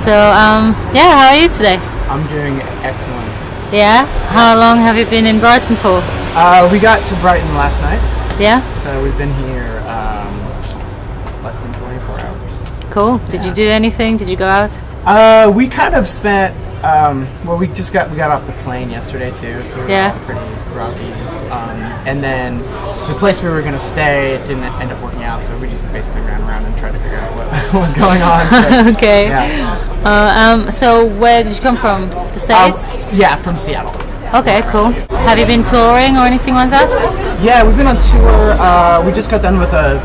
So, yeah, how are you today? I'm doing excellent. Yeah? How long have you been in Brighton for? We got to Brighton last night. Yeah? So we've been here less than 24 hours. Cool. Did you do anything? Did you go out? We kind of spent, well, we got off the plane yesterday too, so it was all pretty groggy. And then the place we were going to stay didn't end up working out, so we just basically ran around and tried to figure out what was going on. So, okay. Yeah. So where did you come from? The States? Yeah, from Seattle. Okay, cool. Have you been touring or anything like that? Yeah, we've been on tour. We just got done with a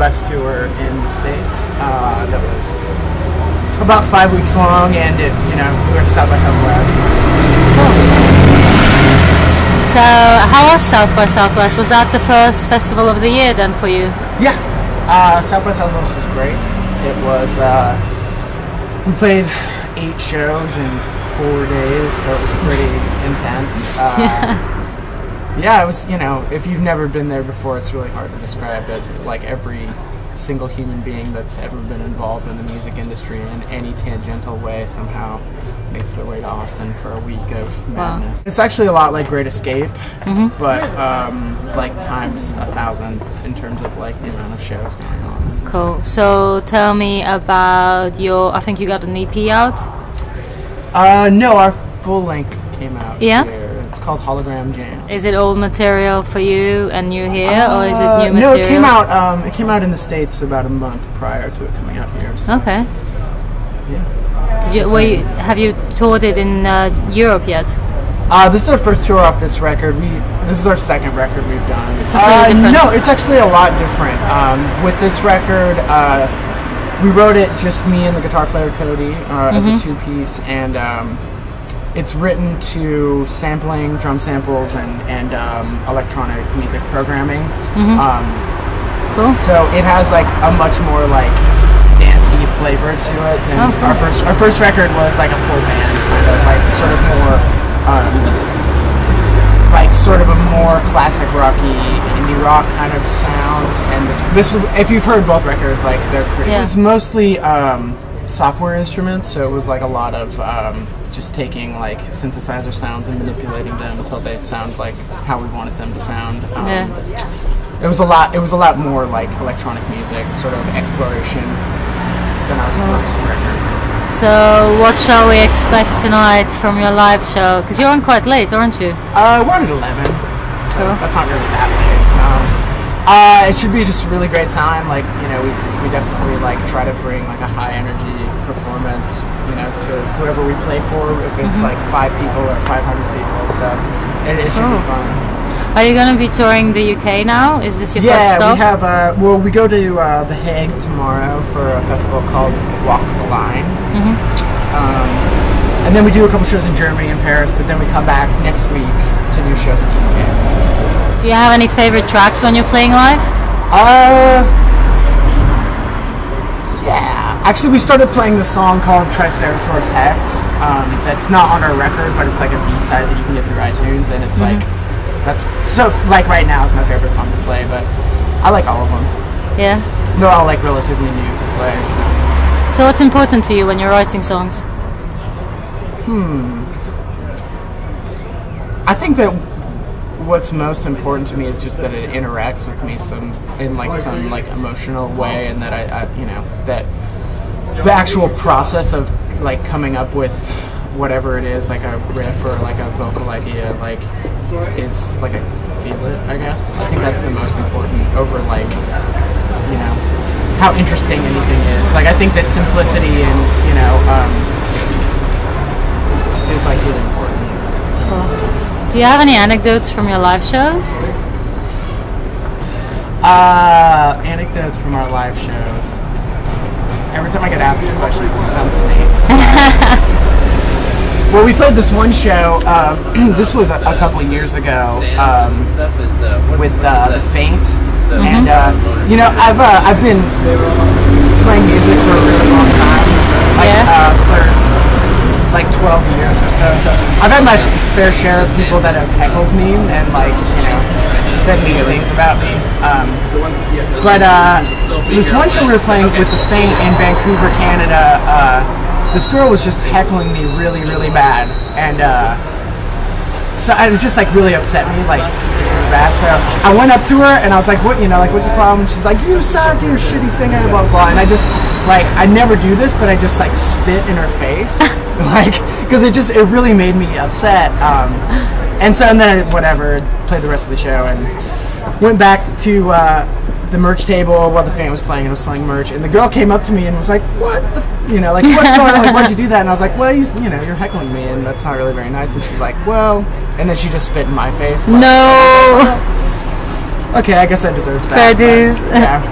U.S. tour in the States that was about 5 weeks long, and we were South by Southwest. Cool. So, how was South by Southwest? Was that the first festival of the year then for you? Yeah, South by Southwest was great. It was, we played 8 shows in 4 days, so it was pretty intense. Yeah, it was, if you've never been there before, it's really hard to describe it. Like every single human being that's ever been involved in the music industry in any tangential way somehow makes their way to Austin for a week of madness. Wow. It's actually a lot like Great Escape, but like times 1,000 in terms of like the amount of shows going on. Cool. So tell me about I think you got an EP out? No, our full length came out here. It's called Hologram Jam. Is it old material for you and new here, or is it new material? No, it came out in the States about a month prior to it coming out here. So. Okay. Yeah. Have you toured it in Europe yet? This is our first tour off this record. This is our second record we've done. Is it completely different? No, it's actually a lot different. With this record, we wrote it just me and the guitar player Cody as a 2-piece, and it's written to sampling, drum samples, and electronic music programming. Cool. So it has like a much more like dancey flavor to it than our first record was like a full band kind of like sort of more like sort of a more classic rocky indie rock kind of sound. And this if you've heard both records, like they're pretty. It was mostly software instruments, so it was like a lot of just taking like synthesizer sounds and manipulating them until they sound like how we wanted them to sound. It was a lot more like electronic music, sort of exploration than our first record. So what shall we expect tonight from your live show? Because you're on quite late, aren't you? We're on at 11. So that's not really that late. It should be just a really great time. Like, we definitely like try to bring like a high energy performance, to whoever we play for, if it's like 5 people or 500 people. So it should be fun. Are you going to be touring the UK now? Is this your first stop? Yeah, we have. We go to The Hague tomorrow for a festival called Walk the Line. And then we do a couple shows in Germany and Paris, but then we come back next week to do shows in the UK. Do you have any favorite tracks when you're playing live? Yeah. Actually, we started playing the song called Triceratops Hex. That's not on our record, but it's like a B-side that you can get through iTunes, and it's like like right now is my favorite song to play, but I like all of them. Yeah. They're all like relatively new to play. So what's important to you when you're writing songs? I think that what's most important to me is just that it interacts with me some emotional way, and that I that the actual process of like coming up with whatever it is, like a riff or like a vocal idea, like is like I feel it, I guess. I think that's the most important over like how interesting anything is. Like I think that simplicity and is like really important. Cool. Do you have any anecdotes from your live shows? Anecdotes from our live shows. Every time I get asked this question, it stumps me. Well, we played this one show. This was a couple of years ago with The Faint, and I've been playing music for a really long time, for like 12 years or so. So I've had my fair share of people that have heckled me and said mean things about me. But this one show we were playing with The Faint in Vancouver, Canada. this girl was just heckling me really, really bad, and so it was just like really upset me, like super, super bad. So I went up to her and I was like, "What, you know, like, what's your problem?" And she's like, "You suck, you're a shitty singer, blah blah." And I just like, I never do this, but I just like spit in her face, like, because it really made me upset. And then I, whatever, played the rest of the show and went back to the merch table while the fan was playing and was selling merch. And the girl came up to me and was like, "What the, you know, like, what's going on? Like, why'd you do that?" And I was like, "Well, you know, you're heckling me, and that's not really very nice." And she's like, "Well," and then she just spit in my face. Like, No. okay, I guess I deserved that. Fair dues. Yeah.